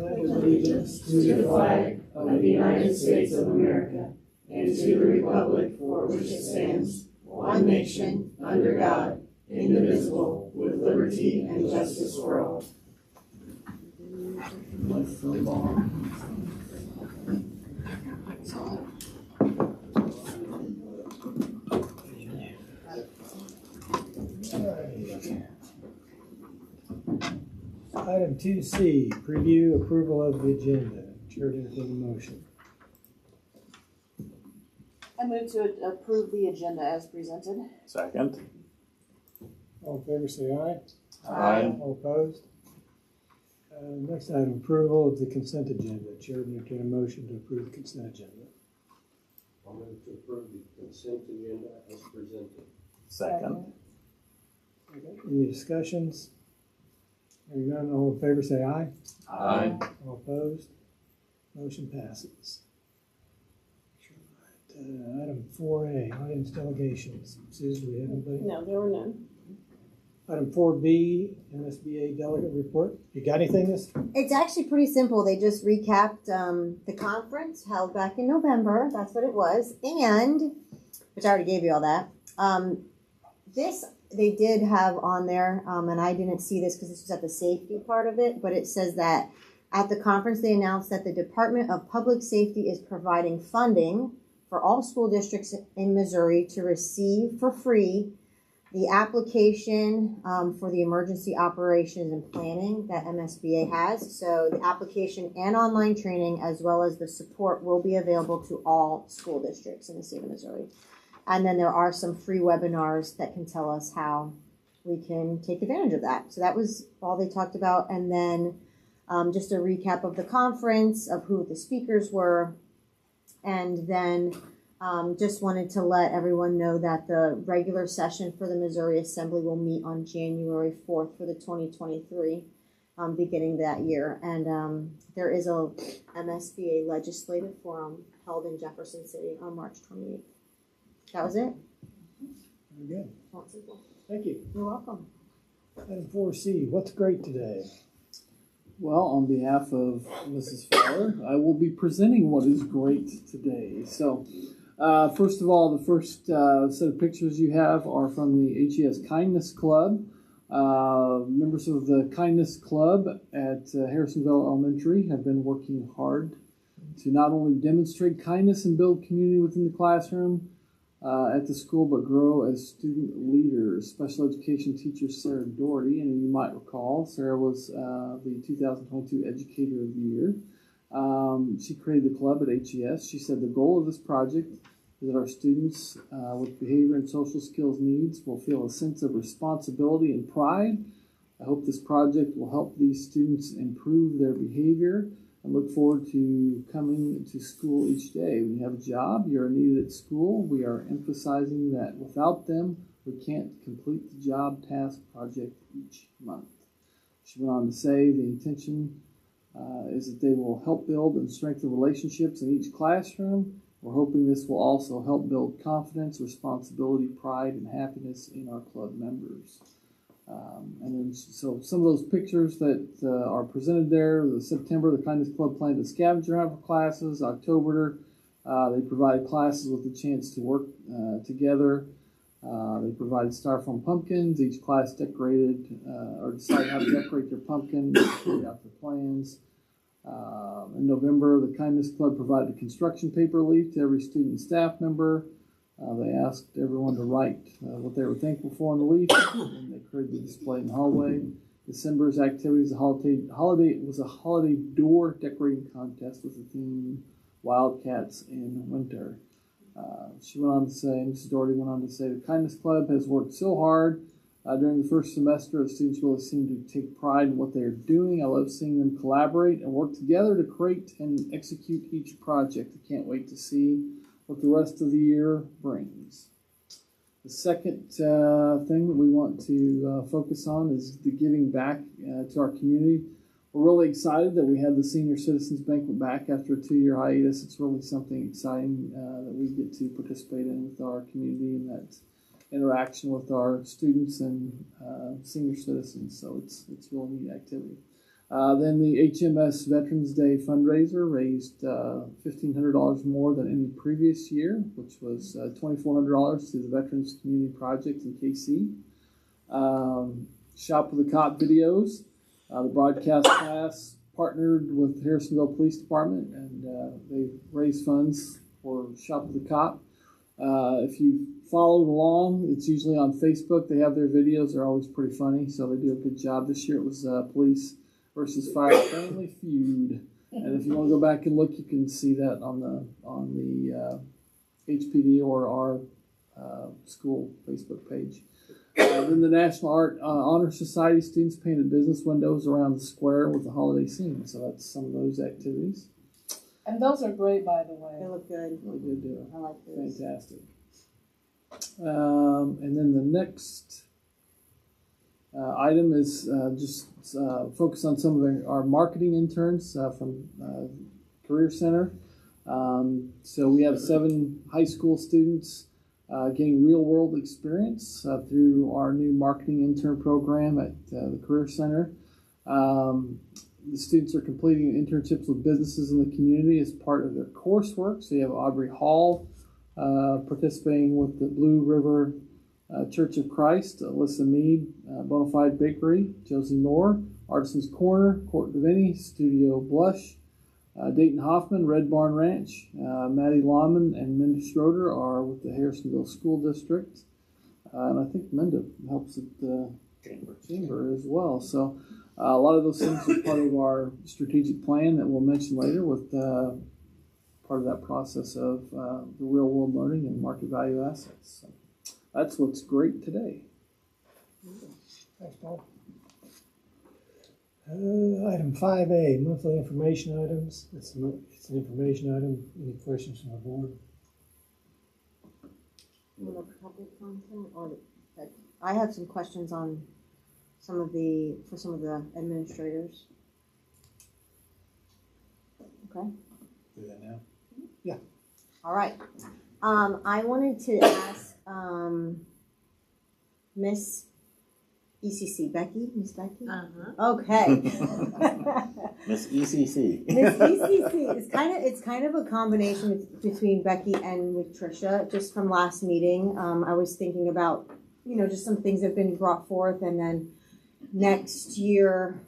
pledge allegiance to the flag of the United States of America and to the republic for which it stands, one nation, under God, indivisible, with liberty and justice for all. Item 2C, preview approval of the agenda. Chair to entertain a motion. I move to approve the agenda as presented. Second. All in favor say aye. Aye. All opposed? Next item, approval of the consent agenda. Chair to entertain a motion to approve the consent agenda. I'll move to approve the consent agenda as presented. Second. Any discussions? Hearing none, all in favor say aye. Aye. All opposed? Motion passes. Item 4A, audience delegations. Susan, do we have anybody? No, there were none. Item 4B, MSBA delegate report. You got anything this? It's actually pretty simple. They just recapped the conference held back in November. That's what it was. And, which I already gave you all that. This they did have on there, and I didn't see this because this was at the safety part of it, but it says that at the conference they announced that the Department of Public Safety is providing funding for all school districts in Missouri to receive for free the application for the emergency operations and planning that MSBA has. So the application and online training as well as the support will be available to all school districts in the state of Missouri. And then there are some free webinars that can tell us how we can take advantage of that. So that was all they talked about. And then just a recap of the conference, of who the speakers were. And then just wanted to let everyone know that the regular session for the Missouri Assembly will meet on January 4th for the 2023 beginning that year. And there is a MSBA legislative forum held in Jefferson City on March 28th. That was it. Very good. Simple. Thank you. You're welcome. Item 4C, what's great today? Well, on behalf of Mrs. Fowler, I will be presenting what is great today. So, first of all, the first set of pictures you have are from the HES Kindness Club. Members of the Kindness Club at Harrisonville Elementary have been working hard to not only demonstrate kindness and build community within the classroom at the school, but grow as student leaders. Special education teacher Sarah Doherty, and you might recall, Sarah was the 2022 Educator of the Year. She created the club at HES. She said the goal of this project is that our students with behavior and social skills needs will feel a sense of responsibility and pride. I hope this project will help these students improve their behavior. I look forward to coming to school each day. When you have a job, you're needed at school. We are emphasizing that without them, we can't complete the job, task, project each month. She went on to say the intention is that they will help build and strengthen relationships in each classroom. We're hoping this will also help build confidence, responsibility, pride, and happiness in our club members. And then, so some of those pictures that are presented there, the September, the Kindness Club planned a scavenger hunt for classes. October, they provided classes with a chance to work together. They provided styrofoam pumpkins. Each class decorated or decided how to decorate their pumpkin, carried out their plans. In November, the Kindness Club provided a construction paper leaf to every student and staff member. They asked everyone to write what they were thankful for on the leaf, and they created the display in the hallway. December's activities, was a holiday door decorating contest with the theme Wildcats in Winter. She went on to say, Mrs. Doherty went on to say, the Kindness Club has worked so hard during the first semester. The students really seem to take pride in what they are doing. I love seeing them collaborate and work together to create and execute each project. I can't wait to see what the rest of the year brings. The second thing that we want to focus on is the giving back to our community. We're really excited that we have the Senior Citizens Banquet back after a 2-year hiatus. It's really something exciting that we get to participate in with our community and that interaction with our students and senior citizens. So it's really neat activity. Then the HMS Veterans Day fundraiser raised $1,500 more than any previous year, which was $2,400 to the Veterans Community Project in KC. Shop with the Cop videos. The broadcast class partnered with Harrisonville Police Department, and they raised funds for Shop with the Cop. If you followed along, it's usually on Facebook. They have their videos. They're always pretty funny, so they do a good job. This year it was Police versus Fire Family Feud. And if you want to go back and look, you can see that on the HPD or our school Facebook page. Then the National Art Honor Society students painted business windows around the square with the holiday scene. So that's some of those activities. And those are great, by the They way. look good. Really did do I like this. fantastic. And then the next item is just focus on some of our marketing interns from Career Center. So we have 7 high school students getting real world experience through our new marketing intern program at the Career Center. The students are completing internships with businesses in the community as part of their coursework. So you have Aubrey Hall participating with the Blue River Church of Christ, Alyssa Mead, Bonafide Bakery, Josie Moore, Artisans Corner, Court Davini, Studio Blush, Dayton Hoffman, Red Barn Ranch, Maddie Lawman, and Minda Schroeder are with the Harrisonville School District. And I think Minda helps at the Chamber as well. So a lot of those things are part of our strategic plan that we'll mention later with part of that process of the real world learning and market value assets. So that's what's great today. Thanks, Paul. Item 5A, monthly information items. It's an information item. Any questions from the board? You want a public content or I have some questions on some of the administrators. Okay. Do that now. All right. I wanted to ask Miss ECC, Miss Becky. Okay. Miss ECC. Miss ECC it's kind of a combination between Becky and with Trisha. Just from last meeting, I was thinking about just some things that have been brought forth, and then next year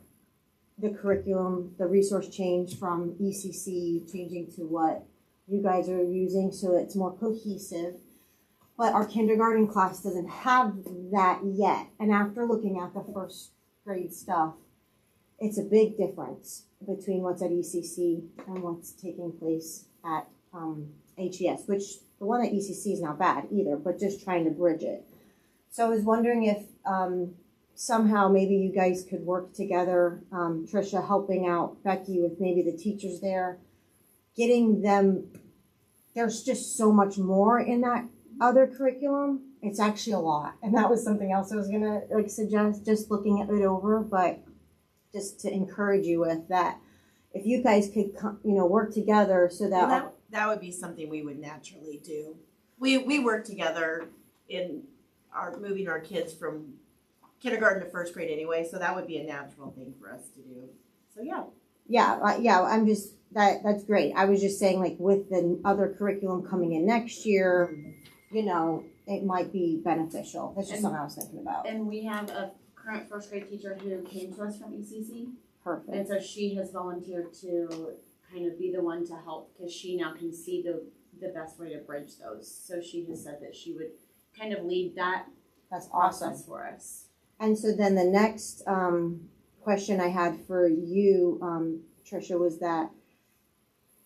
the curriculum, the resource change from ECC changing to what you guys are using, so it's more cohesive. But our kindergarten class doesn't have that yet. And after looking at the first grade stuff, it's a big difference between what's at ECC and what's taking place at HES, which the one at ECC is not bad either, but just trying to bridge it. So I was wondering if somehow maybe you guys could work together, Trisha helping out Becky with maybe the teachers there, getting them, there's just so much more in that other curriculum. It's actually a lot. And that was something else I was gonna suggest, just looking it over, but just to encourage you with that. If you guys could, work together so that. Well, that would be something we would naturally do. We work together in moving our kids from kindergarten to first grade anyway, so that would be a natural thing for us to do. So yeah. I'm just, that's great. I was just saying, with the other curriculum coming in next year, it might be beneficial. That's just something I was thinking about. And we have a current first grade teacher who came to us from ECC. Perfect. And so she has volunteered to kind of be the one to help, because she now can see the best way to bridge those. So she has said that she would kind of lead that That's awesome. process for us. And so then the next question I had for you, Trisha, was that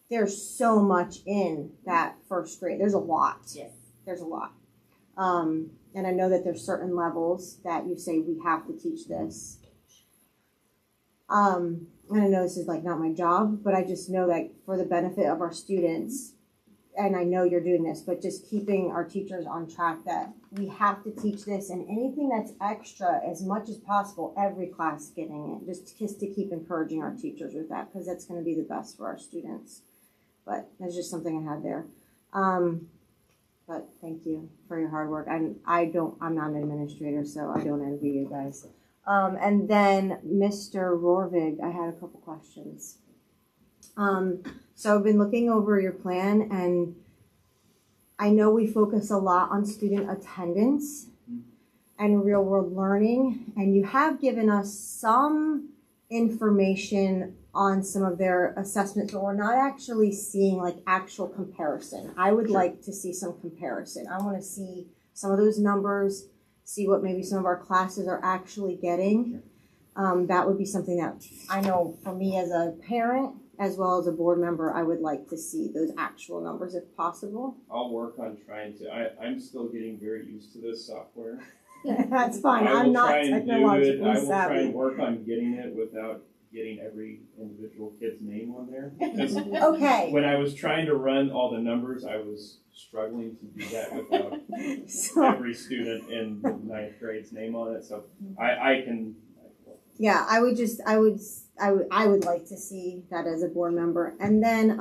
there's so much in that first grade. There's a lot. Yes. There's a lot. And I know that there's certain levels that you say we have to teach this. And I know this is not my job, but I just know that for the benefit of our students, and I know you're doing this, but just keeping our teachers on track that we have to teach this, and anything that's extra as much as possible, every class getting it, just to keep encouraging our teachers with that, because that's going to be the best for our students. But that's just something I had there. But thank you for your hard work. I'm not an administrator, so I don't envy you guys. And then Mr. Rorvig, I had a couple questions. So I've been looking over your plan, and I know we focus a lot on student attendance and real world learning, and you have given us some information on some of their assessments, but we're not actually seeing like actual comparison. I would like to see some comparison. I want to see some of those numbers, see what maybe some of our classes are actually getting. That would be something that I know for me as a parent, as well as a board member, I would like to see those actual numbers if possible. I'll work on trying to. I'm still getting very used to this software. That's fine. I will I'm not try and do it. technologically I will try savvy. and work on getting it without getting every individual kid's name on there. 'Cause Okay. when I was trying to run all the numbers, I was struggling to do that without So, every student in the 9th grade's name on it. So I can. yeah, I would like to see that as a board member. And then,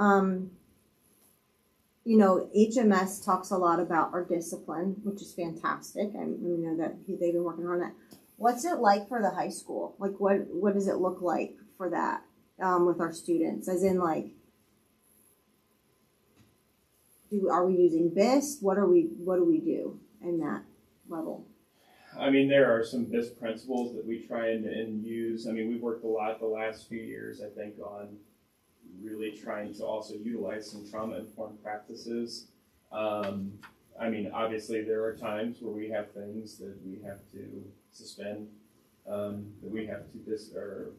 you know, HMS talks a lot about our discipline, which is fantastic. I know that they've been working on that. What's it like for the high school? Like, what does it look like for that with our students? As in, like, are we using BIST? What do we do in that level? I mean, there are some BIST principles that we try and use. I mean, we've worked a lot the last few years, I think, on really trying to also utilize some trauma-informed practices. I mean, obviously, there are times where we have things that we have to suspend, that we have to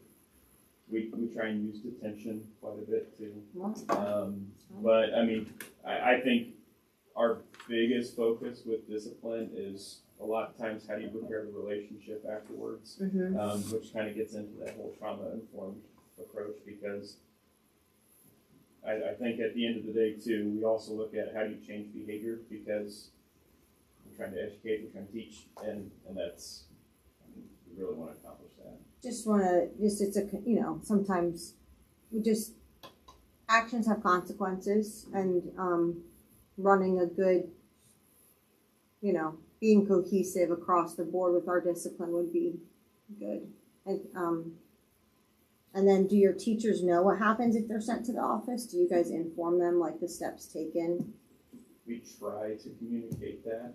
we try and use detention quite a bit too. But I mean, I think our biggest focus with discipline is a lot of times how do you repair the relationship afterwards, which kind of gets into that whole trauma-informed approach, because I think at the end of the day too, we also look at how do you change behavior, because we're trying to educate, we're trying to teach, and that's, I mean, we really want to accomplish that. It's a, you know, sometimes actions have consequences, and running a good, you know, being cohesive across the board with our discipline would be good. And then do your teachers know what happens if they're sent to the office? Do you guys inform them, like, the steps taken? We try to communicate that.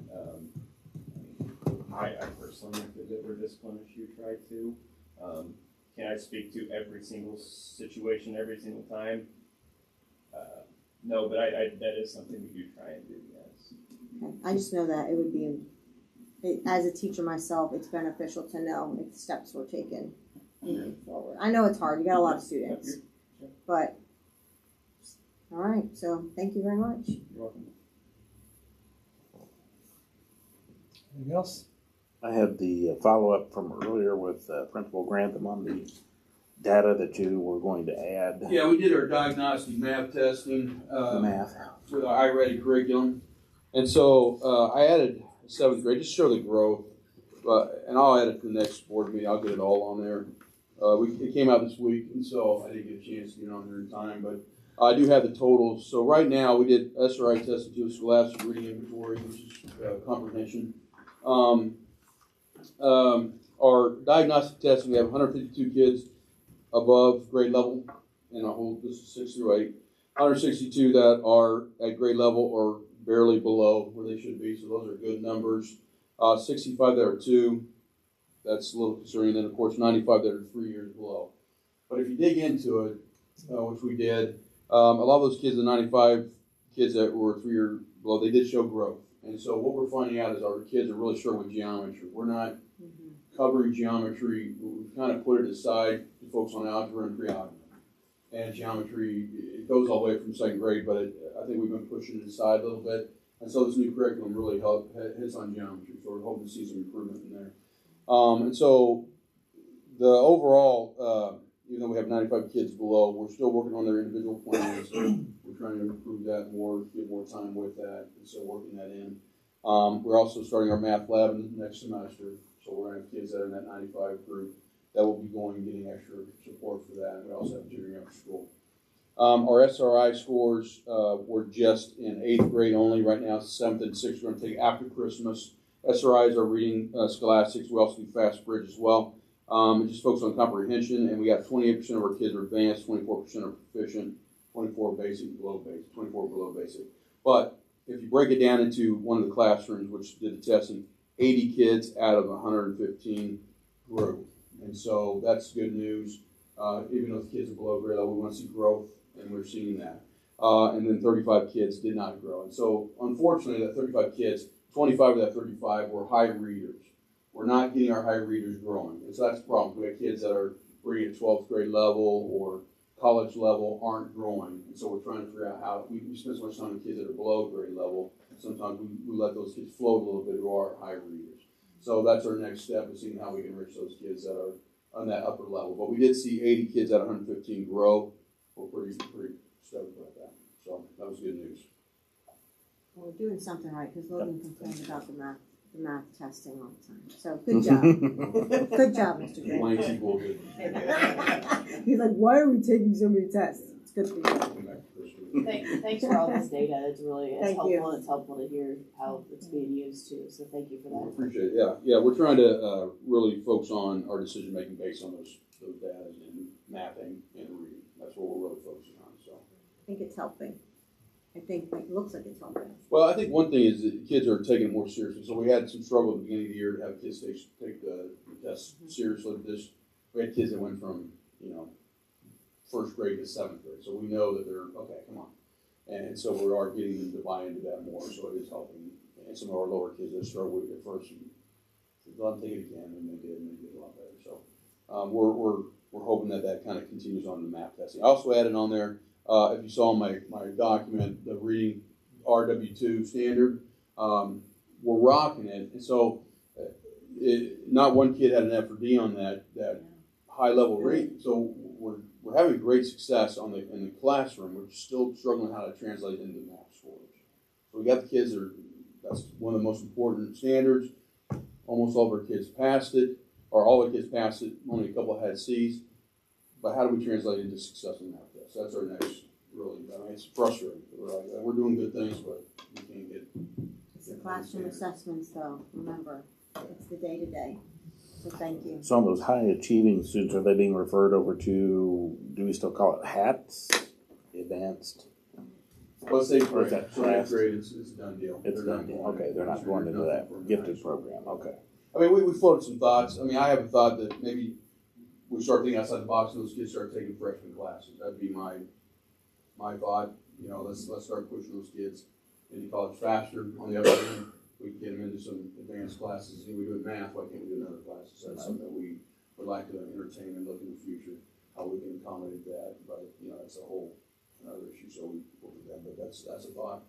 I personally, if there's ever a discipline issue, try to. Can I speak to every single situation every single time? No, but that is something we do try and do, yes. Okay. I just know that it would be, as a teacher myself, it's beneficial to know if steps were taken moving forward. I know it's hard. You got a lot of students, but all right. So thank you very much. You're welcome. Anything else? I had the follow-up from earlier with Principal Grantham on the data that you were going to add. Yeah, we did our diagnostic math testing The math. with our iReady curriculum. And so I added 7th grade, just to show the growth. And I'll add it to the next board meeting. I'll get it all on there. It came out this week, and so I didn't get a chance to get on there in time. But I do have the totals. So right now, we did SRI testing to a scholastic reading inventory, which is comprehension. Our diagnostic testing, we have 152 kids above grade level in our whole, this is 6 through 8. 162 that are at grade level or barely below where they should be, so those are good numbers. 65 that are 2, that's a little concerning. Then, of course, 95 that are 3 years below. But if you dig into it, which we did, a lot of those kids, the 95 kids that were 3 years below, they did show growth. And so what we're finding out is our kids are really short with geometry. We're not covering geometry. We've kind of put it aside to focus on algebra and pre-algebra. And geometry, it goes all the way from 2nd grade, but I think we've been pushing it aside a little bit. And so this new curriculum really hits on geometry, so we're hoping to see some improvement in there. And so the overall, even though we have 95 kids below, we're still working on their individual plans. We're trying to improve that more, get more time with that, and so working that in. We're also starting our math lab in the next semester, so we're going to have kids that are in that 95 group that will be going and getting extra support for that. We also have tutoring after school. Our SRI scores were just in 8th grade only. Right now, 7th and 6th we're going to take after Christmas. SRIs are reading scholastics. We also do Fast Bridge as well. It just focuses on comprehension, and we got 28% of our kids are advanced, 24% are proficient, 24 below basic. But if you break it down into one of the classrooms, which did the testing, 80 kids out of 115 grew. And so that's good news. Even though the kids are below grade level, we want to see growth, and we're seeing that. And then 35 kids did not grow. And so, unfortunately, that 35 kids, 25 of that 35 were high readers. We're not getting our high readers growing. And so that's the problem. We have kids that are reading at 12th grade level or college level aren't growing. And so we're trying to figure out how, we spend so much time with kids that are below grade level. Sometimes we let those kids float a little bit who are high readers. So that's our next step, is seeing how we can reach those kids that are on that upper level. But we did see 80 kids out of 115 grow. We're pretty stoked about that. So that was good news. Well, we're doing something right, because Logan complained about the math testing all the time. So good job. Good job, Mr. Gray. Blanks equal good. He's like, why are we taking so many tests? It's good for you. Come back to Chris. Thanks for all this data. It's really Thank helpful, you. and it's helpful to hear how it's being used too. So thank you for I that. appreciate it. Yeah. We're trying to really focus on our decision making based on those data and mapping and reading. That's what we're really focusing on. So. I think it's helping. I think it looks like it's helping. Well, I think one thing is that kids are taking it more seriously. So we had some struggle at the beginning of the year to have kids take the test seriously. We had kids that went from, first grade to seventh grade. So we know that they're, okay, come on. And so we are getting them to buy into that more. So it is helping. And some of our lower kids that struggled with it at first, let them take it again, and they did a lot better. So we're hoping that kind of continues on the math testing. I also added on there, if you saw my document, the reading RW2 standard, we're rocking it. And so not one kid had an F or D on that high level reading. So we're having great success in the classroom. We're still struggling how to translate into math scores. So we got the kids that's one of the most important standards. Almost all of our kids passed it, or all the kids passed it. Only a couple had C's. But how do we translate into success in math tests? That's our next, really, it's frustrating. We're doing good things, but we can't get. It's the classroom assessments, though. Remember, it's the day-to-day. So thank you. Some of those high achieving students, are they being referred over to, do we still call it HATS? Advanced? Well, it's eighth Or is grade. that So eighth fast? grade, it's a done deal. It's done deal. Okay, they're not going into that gifted program. Okay. I mean, we floated some thoughts. I mean, I have a thought that maybe we start thinking outside the box and those kids start taking freshman classes. That'd be my thought. Let's start pushing those kids into college faster. On the other hand, we can get them into some advanced classes. We do math, why can't we do another class? So that's something that we would like to entertain and look in the future, how we can accommodate that. But, that's a whole another issue, so we'll do that. But that's a thought.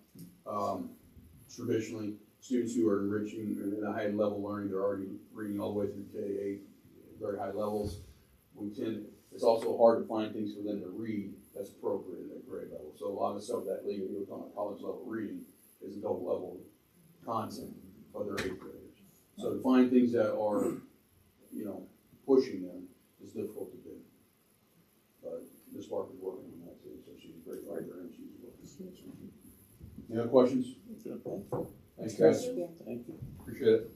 Traditionally, students who are enriching or in a high level learning, they're already reading all the way through K-8, very high levels. It's also hard to find things for them to read that's appropriate at that grade level. So a lot of stuff that legal you're talking about college level reading is adult level content, but they're eighth graders. So to find things that are, pushing them is difficult to do. But Ms. Parker's working on that too, so she's a great writer and she's working. Any other questions? Thanks, guys. Thank you. Appreciate it.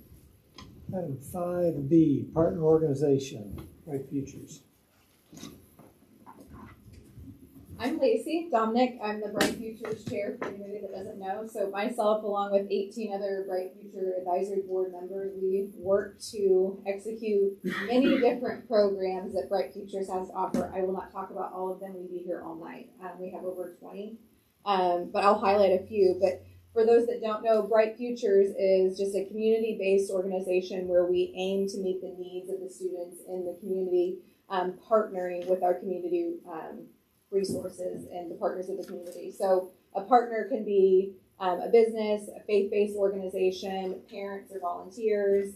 Item 5B, partner organization, Bright Futures. I'm Lacey Dominic. I'm the Bright Futures Chair for anybody that doesn't know. So myself, along with 18 other Bright Future Advisory Board members, we work to execute many different programs that Bright Futures has to offer. I will not talk about all of them. We'd be here all night. We have over 20, but I'll highlight a few. But for those that don't know, Bright Futures is just a community-based organization where we aim to meet the needs of the students in the community, partnering with our community resources and the partners of the community. So a partner can be a business, a faith-based organization, parents or volunteers,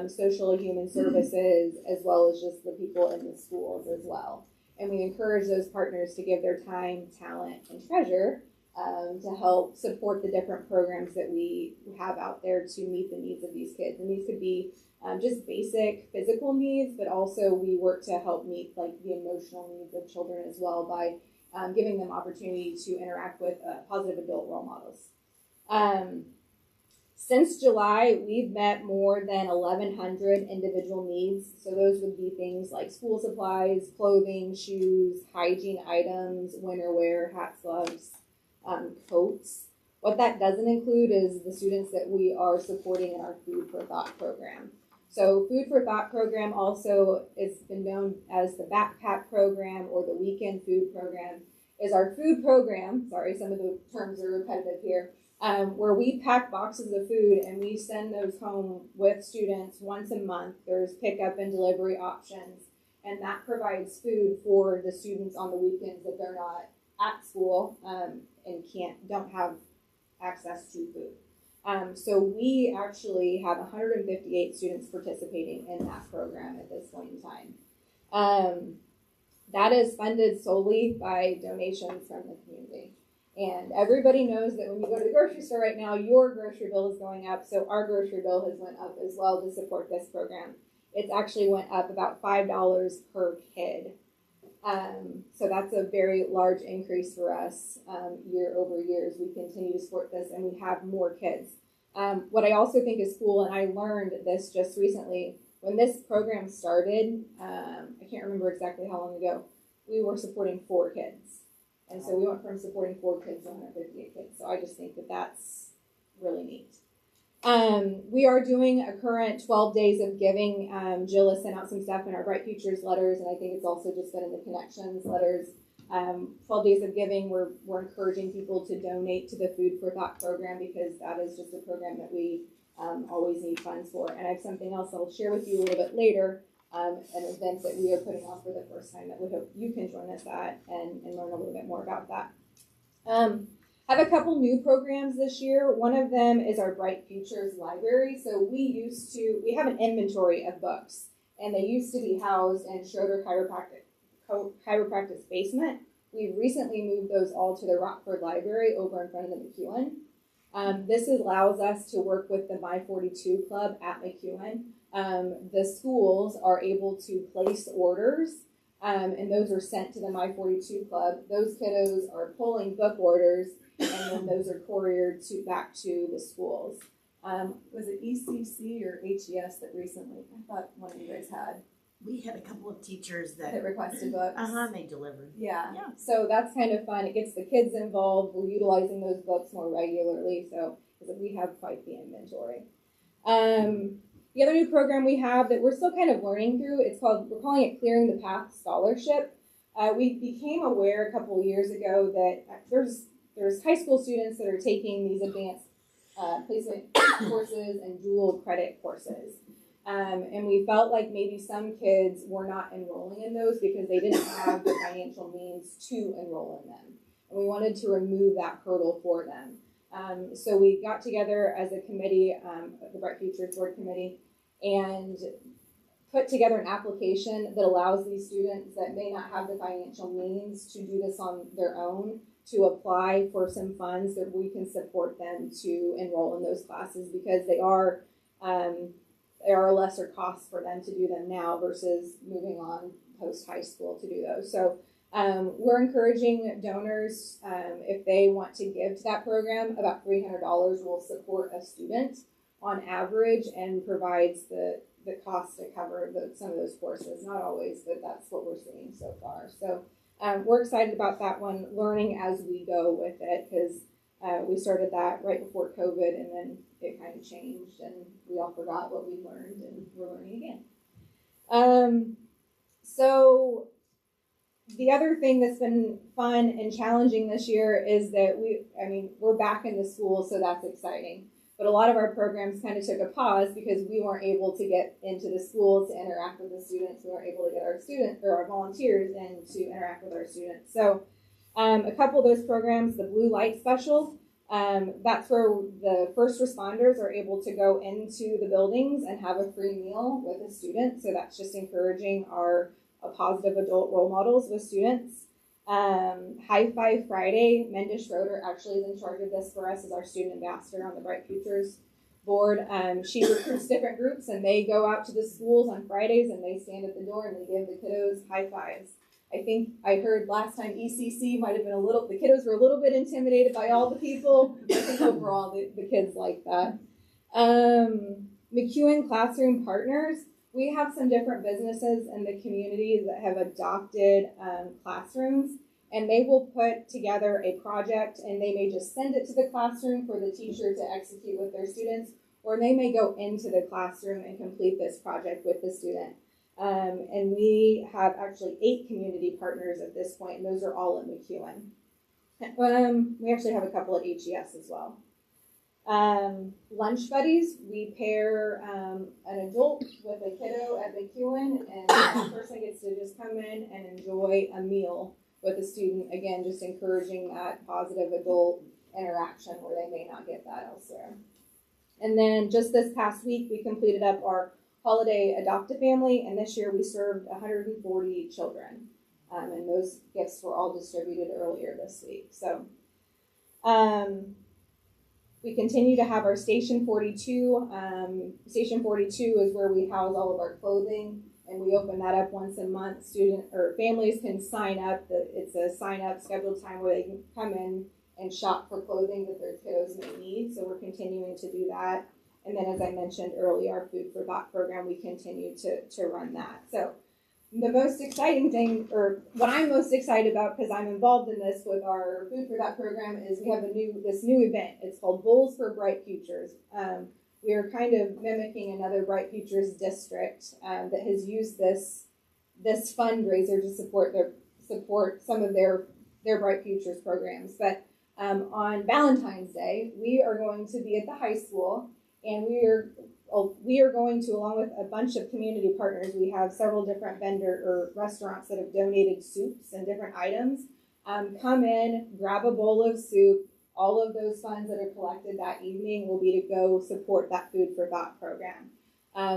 social and human services, as well as just the people in the schools as well. And we encourage those partners to give their time, talent, and treasure to help support the different programs that we have out there to meet the needs of these kids. And these could be just basic physical needs, but also we work to help meet like the emotional needs of children as well by giving them opportunity to interact with positive adult role models. Since July, we've met more than 1,100 individual needs. So those would be things like school supplies, clothing, shoes, hygiene items, winter wear, hats, gloves, coats. What that doesn't include is the students that we are supporting in our Food for Thought program. So Food for Thought program also has been known as the backpack program or the weekend food program, is our food program, sorry, some of the terms are repetitive here, where we pack boxes of food and we send those home with students once a month. There's pickup and delivery options, and that provides food for the students on the weekends that they're not at school and don't have access to food. So we actually have 158 students participating in that program at this point in time. That is funded solely by donations from the community. And everybody knows that when you go to the grocery store right now, your grocery bill is going up. So our grocery bill has went up as well to support this program. It's actually went up about $5 per kid. So that's a very large increase for us year over year as we continue to support this and we have more kids. What I also think is cool, and I learned this just recently, when this program started, I can't remember exactly how long ago, we were supporting 4 kids. And so we went from supporting 4 kids to 158 kids. So I just think that that's really neat. We are doing a current 12 days of giving. Jill has sent out some stuff in our Bright Futures letters, and I think it's also just been in the Connections letters. 12 days of giving, we're encouraging people to donate to the Food for Thought program because that is just a program that we always need funds for. And I have something else I'll share with you a little bit later, an event that we are putting on for the first time that we hope you can join us at and learn a little bit more about that. I have a couple new programs this year. One of them is our Bright Futures Library. So we have an inventory of books, and they used to be housed in Schroeder Chiropractic's basement. We recently moved those all to the Rockford Library over in front of the McEwen. This allows us to work with the My 42 Club at McEwen. The schools are able to place orders, and those are sent to the My 42 Club. Those kiddos are pulling book orders, and then those are couriered back to the schools. Was it ECC or HES that recently? I thought one of you guys had. We had a couple of teachers that requested books. They delivered. Yeah. So that's kind of fun. It gets the kids involved. We're utilizing those books more regularly, so we have quite the inventory. The other new program we have that we're still kind of learning through, we're calling it Clearing the Path Scholarship. We became aware a couple of years ago that there's high school students that are taking these advanced placement courses and dual credit courses. And we felt like maybe some kids were not enrolling in those because they didn't have the financial means to enroll in them. And we wanted to remove that hurdle for them. So we got together as a committee, the Bright Futures Board Committee, and put together an application that allows these students that may not have the financial means to do this on their own to apply for some funds that we can support them to enroll in those classes because they are a lesser cost for them to do them now versus moving on post high school to do those. So we're encouraging donors, if they want to give to that program, about $300 will support a student on average and provides the cost to cover some of those courses. Not always, but that's what we're seeing so far. So we're excited about that one, learning as we go with it, because we started that right before COVID, and then it kind of changed, and we all forgot what we learned, and we're learning again. So the other thing that's been fun and challenging this year is that we're back in the school, so that's exciting. But a lot of our programs kind of took a pause because we weren't able to get into the schools to interact with the students. We weren't able to get our students or our volunteers in to interact with our students. So a couple of those programs, the Blue Light Special, that's where the first responders are able to go into the buildings and have a free meal with a student. So that's just encouraging our positive adult role models with students. High Five Friday, Menda Schroeder actually is in charge of this for us as our student ambassador on the Bright Futures board. She recruits different groups, and they go out to the schools on Fridays and they stand at the door and they give the kiddos high fives. I think I heard last time ECC might have been the kiddos were a little bit intimidated by all the people. I think overall the kids like that. McEwen Classroom Partners, we have some different businesses in the community that have adopted classrooms, and they will put together a project, and they may just send it to the classroom for the teacher to execute with their students, or they may go into the classroom and complete this project with the student. And we have actually 8 community partners at this point, and those are all at McEwen. We actually have a couple at HES as well. Lunch buddies, we pair an adult with a kiddo at McEwen, and that person gets to just come in and enjoy a meal with a student. Again, just encouraging that positive adult interaction where they may not get that elsewhere. And then just this past week, we completed up our holiday adopt-a-family, and this year we served 140 children. And those gifts were all distributed earlier this week. So we continue to have our Station 42. Station 42 is where we house all of our clothing, and we open that up once a month. Student or families can sign up. It's a sign-up scheduled time where they can come in and shop for clothing that their kiddos may need. So we're continuing to do that. And then, as I mentioned earlier, our Food for Thought program, we continue to run that. So the most exciting thing, or what I'm most excited about, because I'm involved in this with our Food for Thought program, is we have this new event. It's called Bowls for Bright Futures. We are kind of mimicking another Bright Futures district that has used this fundraiser to support some of their Bright Futures programs. But on Valentine's Day, we are going to be at the high school, and we are going to, along with a bunch of community partners, we have several different vendor or restaurants that have donated soups and different items. Come in, grab a bowl of soup. All of those funds that are collected that evening will be to go support that Food for Thought program.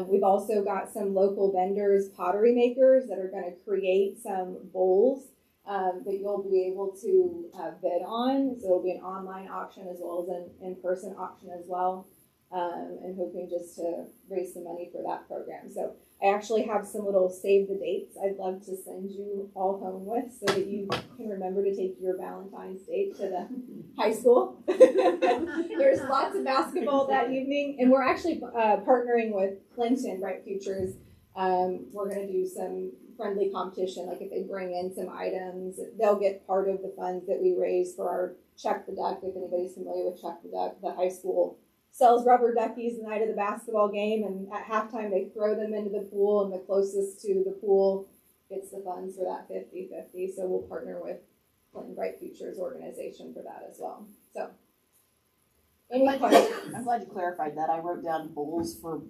We've also got some local vendors, pottery makers, that are going to create some bowls that you'll be able to bid on. So it'll be an online auction as well as an in-person auction as well. And hoping just to raise some money for that program. So I actually have some little save the dates I'd love to send you all home with so that you can remember to take your Valentine's date to the high school. There's lots of basketball that evening, and we're actually partnering with Clinton Bright Futures. We're going to do some friendly competition, like if they bring in some items, they'll get part of the funds that we raise for our Chuck the Duck. If anybody's familiar with Chuck the Duck, the high school sells rubber duckies the night of the basketball game, and at halftime they throw them into the pool, and the closest to the pool gets the funds for that 50-50. So we'll partner with Clinton Bright Futures organization for that as well. So any questions? I'm glad you clarified that. I wrote down bowls for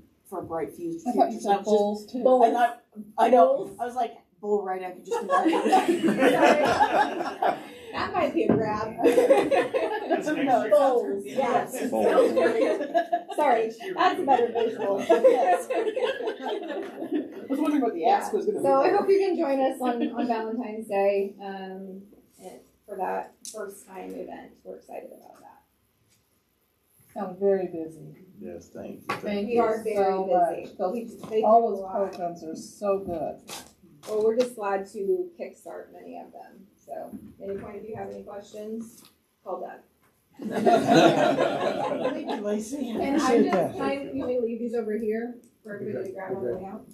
Bright Futures. I thought you said bowls too. Bowls. I know. I was like, bowl right, I could just do that. That might be a grab. No, bowls, yes. Sorry, that's a better visual. Yes. I was wondering what the ask was going to be. So I hope you can join us on Valentine's Day for that first time event. We're excited about that. Sounds very busy. Yes, thank you. Thank We you are very so busy. much. All those programs are so good. Well, we're just glad to kickstart many of them. So, any point of you have any questions? Call Doug. Thank you, Lacey. And Appreciate that. you may leave these over here for everybody to grab on the way out.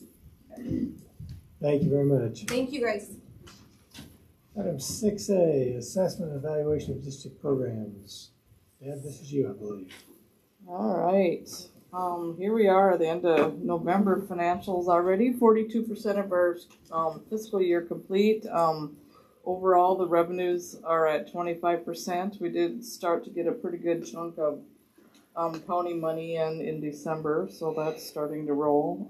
Thank you very much. Thank you, Grace. Item 6A, assessment and evaluation of district programs. Deb, this is you, I believe. All right. Here we are at the end of November, financials already. 42% of our fiscal year complete. Overall, the revenues are at 25%. We did start to get a pretty good chunk of county money in December, so that's starting to roll.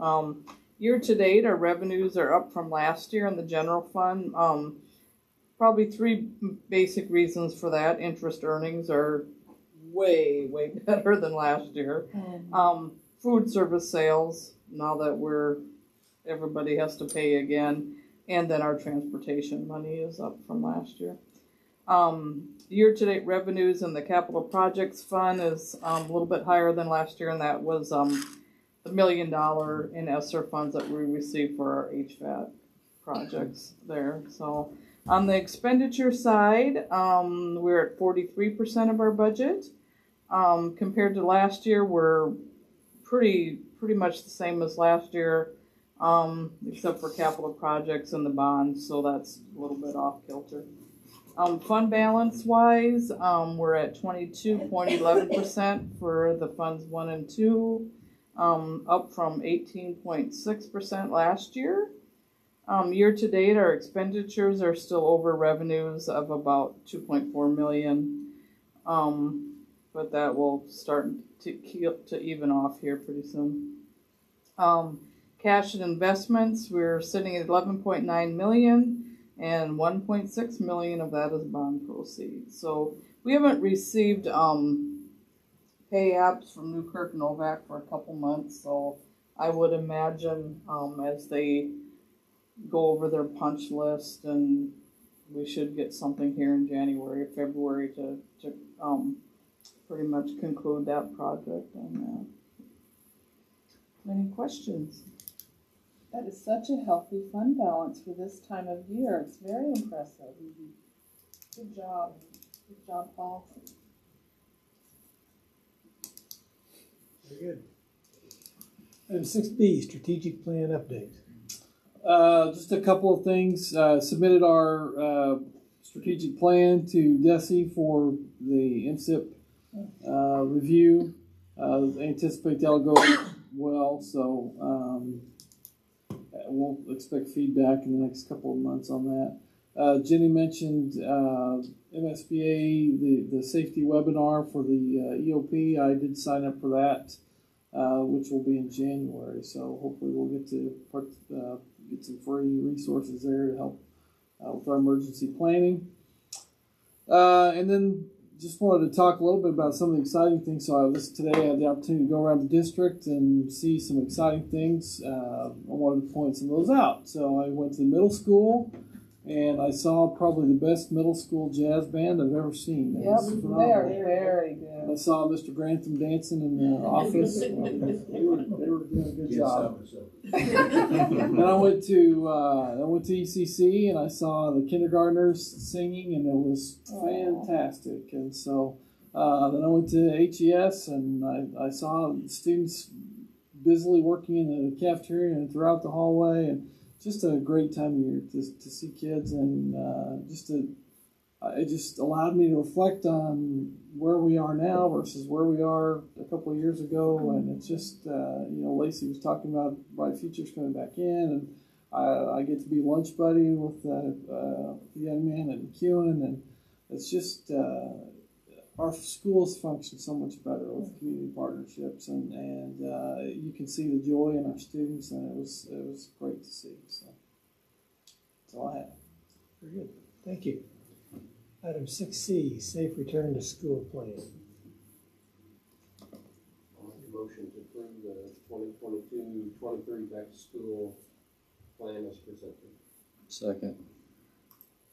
Year to date, our revenues are up from last year in the general fund. Probably 3 basic reasons for that. Interest earnings are way better than last year. Food service sales, now that everybody has to pay again, and then our transportation money is up from last year. Year-to-date revenues in the capital projects fund is a little bit higher than last year, and that was the $1 million in ESSER funds that we received for our HVAC projects there. So on the expenditure side, we're at 43% of our budget. Compared to last year, we're pretty much the same as last year, except for capital projects and the bonds, so that's a little bit off kilter. Fund balance wise, we're at 22.11% for the funds 1 and 2, up from 18.6% last year. Year to date, our expenditures are still over revenues of about 2.4 million, but that will start to even off here pretty soon. Cash and investments, we're sitting at 11.9 million. And 1.6 million of that is bond proceeds. So we haven't received pay apps from Newkirk Novak for a couple months. So I would imagine as they go over their punch list, and we should get something here in January or February to pretty much conclude that project. And any questions? That is such a healthy fund balance for this time of year. It's very impressive. Good job. Good job, Paul. Very good. Item 6B, strategic plan update. Just a couple of things. Submitted our strategic plan to DESE for the MSIP review. Anticipate that'll go well, so we'll expect feedback in the next couple of months on that. Jenny mentioned MSBA, the safety webinar for the EOP. I did sign up for that, which will be in January. So hopefully we'll get to get some free resources there to help with our emergency planning. And then just wanted to talk a little bit about some of the exciting things. So today I had the opportunity to go around the district and see some exciting things. I wanted to point some of those out. So I went to the middle school, and I saw probably the best middle school jazz band I've ever seen. Yep, they are very good. And I saw Mr. Grantham dancing in the office. They were doing a good job. And I went to ECC, and I saw the kindergartners singing, and it was fantastic. And so then I went to HES, and I saw students busily working in the cafeteria and throughout the hallway, and just a great time of year to see kids, and it just allowed me to reflect on where we are now versus where we are a couple of years ago. And it's just, Lacey was talking about Bright Futures coming back in, and I get to be lunch buddy with the young man at McEwen, and it's just, our schools function so much better with community partnerships, and you can see the joy in our students, and it was great to see. So that's all I have. Very good. Thank you. Item 6C, safe return to school plan. I'll make a motion to approve the 2022-23 back to school plan as presented. Second.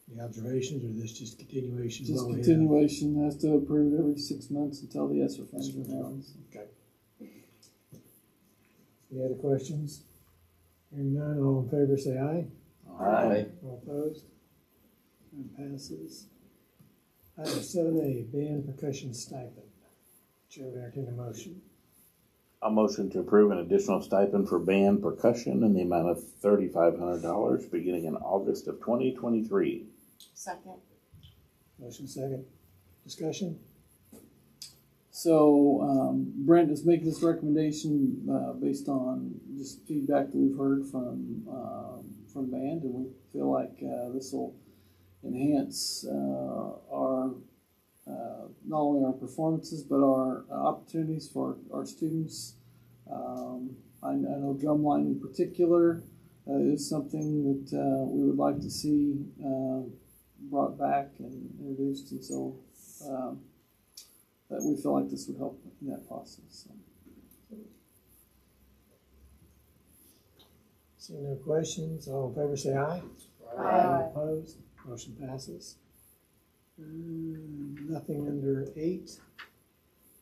Any observations, or is this just continuation? Just continuation. Has to approve every 6 months until the ESSER funds are down. Okay. Any other questions? Hearing none, all in favor say aye. Aye. All opposed? That passes. Item 7A, band percussion stipend. Chair would entertain a motion. A motion to approve an additional stipend for band percussion in the amount of $3,500 beginning in August of 2023. Second. Motion second. Discussion? So Brent is making this recommendation based on just feedback that we've heard from band, and we feel like this will enhance our not only our performances but our opportunities for our students. I know drumline in particular is something that we would like to see brought back and introduced, and so that we feel like this would help in that process. So. Seeing no questions, all in favor say aye. Aye. All opposed? Motion passes. Nothing under 8.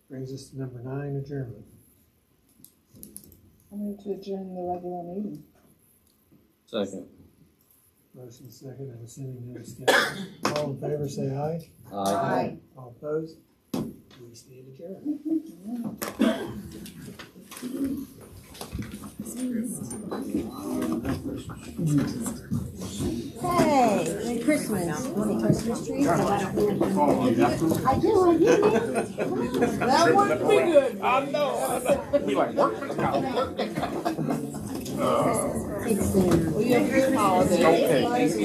Brings us to number 9, adjournment. I move to adjourn the regular meeting. Second. Motion second, I'm assuming no discussion. All in favor say aye. Aye. All opposed? We stand adjourned. Hey, Merry Christmas. Want a Christmas tree? I do. That wouldn't be good. I know. He like work. It's dinner. We have good holidays. Okay.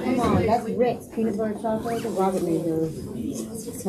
Come on, that's Rick's peanut butter chocolate. Robert made those.